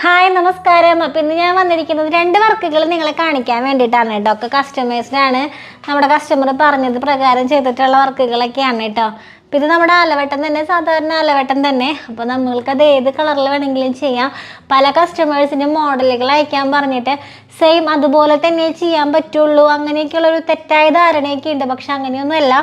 Hi നമസ്കാരം. അപ്പം ഇന്ന് ഞാൻ വന്നിരിക്കുന്നത് 2 വർക്കുകൾ നിങ്ങളെ കാണിക്കാൻ വേണ്ടിയിട്ടാണ് കേട്ടോ. ഒക്കെ കസ്റ്റമേഴ്സിനാണ്. നമ്മുടെ കസ്റ്റമർ പറഞ്ഞത് പ്രകാരം ചെയ്തിട്ടുള്ള വർക്കുകളൊക്കെയാണ് കേട്ടോ. അപ്പം ഇത് നമ്മുടെ ആലവട്ടം തന്നെ, സാധാരണ ആലവട്ടം തന്നെ. അപ്പോൾ നമ്മൾക്കത് ഏത് കളറിൽ വേണമെങ്കിലും ചെയ്യാം. പല കസ്റ്റമേഴ്സിനും മോഡലുകൾ അയക്കാൻ പറഞ്ഞിട്ട് സെയിം അതുപോലെ തന്നെ ചെയ്യാൻ പറ്റുള്ളൂ, അങ്ങനെയൊക്കെയുള്ളൊരു തെറ്റായ ധാരണയൊക്കെ ഉണ്ട്. പക്ഷെ അങ്ങനെയൊന്നുമല്ല,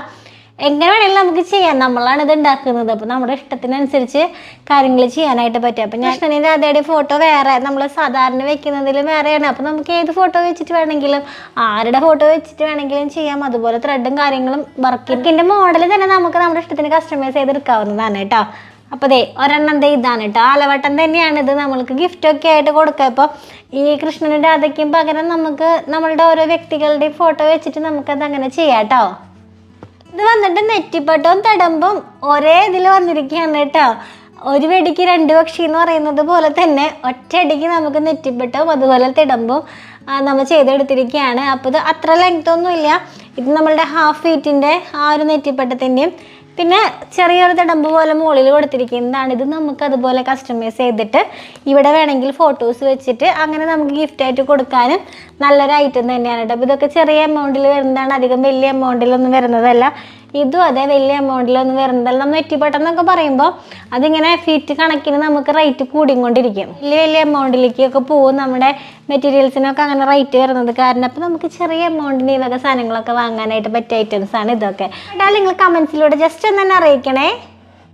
എങ്ങനെ വേണമെങ്കിലും നമുക്ക് ചെയ്യാം. നമ്മളാണ് ഇത് ഉണ്ടാക്കുന്നത്. അപ്പോൾ നമ്മുടെ ഇഷ്ടത്തിനനുസരിച്ച് കാര്യങ്ങൾ ചെയ്യാനായിട്ട് പറ്റും. അപ്പം ഞാൻ കൃഷ്ണൻ്റെ അതേടെ ഫോട്ടോ വേറെ, നമ്മൾ സാധാരണ വെക്കുന്നതിലും വേറെയാണ്. അപ്പോൾ നമുക്ക് ഏത് ഫോട്ടോ വെച്ചിട്ട് വേണമെങ്കിലും, ആരുടെ ഫോട്ടോ വെച്ചിട്ട് വേണമെങ്കിലും ചെയ്യാം. അതുപോലെ ത്രെഡും കാര്യങ്ങളും വർക്കിൻ്റെ മോഡൽ തന്നെ നമുക്ക് നമ്മുടെ ഇഷ്ടത്തിന് കസ്റ്റമൈസ് ചെയ്തെടുക്കാവുന്നതാണ് കേട്ടോ. അപ്പോൾ ദേ ഒരെണ്ണം ഇതാണ് കേട്ടോ, ആലവട്ടം തന്നെയാണ്. ഇത് നമ്മൾക്ക് ഗിഫ്റ്റൊക്കെ ആയിട്ട് കൊടുക്കുക. ഇപ്പോൾ ഈ കൃഷ്ണൻ്റെ രാധയ്ക്കും പകരം നമുക്ക് നമ്മളുടെ ഓരോ വ്യക്തികളുടെയും ഫോട്ടോ വെച്ചിട്ട് നമുക്കത് അങ്ങനെ ചെയ്യാം കേട്ടോ. ഇത് വന്നിട്ട് നെറ്റിപ്പട്ടവും തടമ്പും ഒരേ ഇതിൽ വന്നിരിക്കുകയാണ് കേട്ടോ. ഒരു വെടിക്ക് 2 പക്ഷി എന്ന് പറയുന്നത് പോലെ തന്നെ ഒറ്റയടിക്ക് നമുക്ക് നെറ്റിപ്പട്ടവും അതുപോലെ തിടമ്പും നമ്മൾ ചെയ്തെടുത്തിരിക്കുകയാണ്. അപ്പോൾ ഇത് അത്ര ലെങ്ത്തൊന്നുമില്ല. ഇത് നമ്മളുടെ ഹാഫ് ഫീറ്റിൻ്റെ ആ ഒരു നെറ്റിപ്പട്ടത്തിൻ്റെയും പിന്നെ ചെറിയൊരു തിടമ്പ് പോലെ മുകളിൽ കൊടുത്തിരിക്കുന്നതാണ്. ഇത് നമുക്ക് അതുപോലെ കസ്റ്റമൈസ് ചെയ്തിട്ട് ഇവിടെ വേണമെങ്കിൽ ഫോട്ടോസ് വെച്ചിട്ട് അങ്ങനെ നമുക്ക് ഗിഫ്റ്റായിട്ട് കൊടുക്കാനും നല്ലൊരു ഐറ്റം തന്നെയാണ് കേട്ടോ. അപ്പോൾ ഇതൊക്കെ ചെറിയ എമൗണ്ടിൽ വരുന്നതാണ്, അധികം വലിയ എമൗണ്ടിലൊന്നും വരുന്നതല്ല. ഇതും അതേ വലിയ എമൗണ്ടിലൊന്നും വരുന്നതല്ല. നമ്മൾ നെറ്റിപ്പട്ടം എന്നൊക്കെ പറയുമ്പോൾ അതിങ്ങനെ ഫീറ്റ് കണക്കിന് നമുക്ക് റേറ്റ് കൂടിക്കൊണ്ടിരിക്കും. വലിയ എമൗണ്ടിലേക്കൊക്കെ പോകും നമ്മുടെ മെറ്റീരിയൽസിനൊക്കെ അങ്ങനെ റേറ്റ് വരുന്നത് കാരണം. അപ്പോൾ നമുക്ക് ചെറിയ എമൗണ്ടിന് ഇതൊക്കെ സാധനങ്ങളൊക്കെ വാങ്ങാനായിട്ട് പറ്റിയ ഐറ്റംസാണ് ഇതൊക്കെ. അതായത് നിങ്ങൾ കമൻസിലൂടെ ജസ്റ്റ് ഒന്ന് തന്നെ അറിയിക്കണേ.